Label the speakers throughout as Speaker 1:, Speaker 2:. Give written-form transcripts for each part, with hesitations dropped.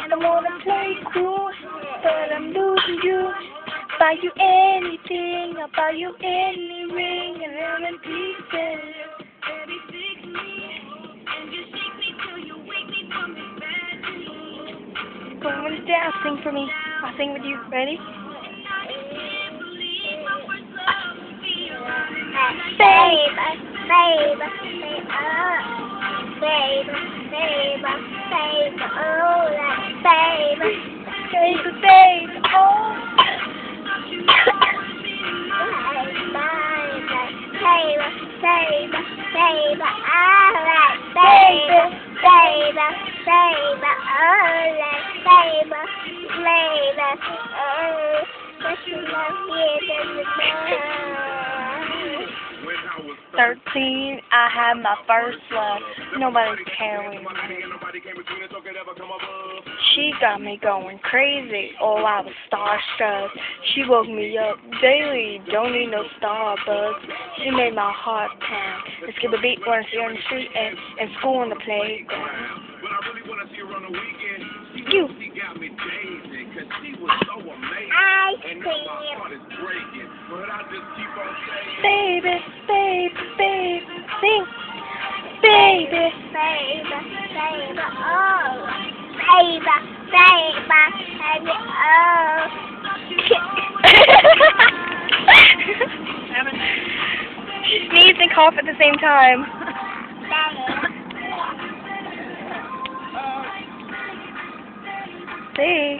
Speaker 1: I wanna play cool, but I'm losing you. Buy you anything, I'll buy you any ring and lemon pieces. Baby, fix me, and just shake me till you wake me from this bad dream. Go on down, sing for me. I'll sing with you. Ready?
Speaker 2: Babe, babe, babe, babe, babe, babe, oh, babe,
Speaker 1: Babe, babe, oh.
Speaker 2: babe, babe, babe, alright, babe, babe, babe, alright, babe, babe, oh, but you love me in the night.
Speaker 1: 13, I had my first love. Nobody's carrying me. She got me going crazy. Oh, I was starstruck. She woke me up daily. Don't need no Starbucks. She made my heart pound. And skip a beat when I see her on the street and school on the playground. You.
Speaker 2: Ice cream.
Speaker 1: Baby, baby, baby, sing. Baby,
Speaker 2: Baby, baby, oh, baby, baby, baby, oh.
Speaker 1: She sneezed and coughed at the same time. See?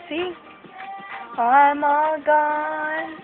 Speaker 1: See? I'm all gone.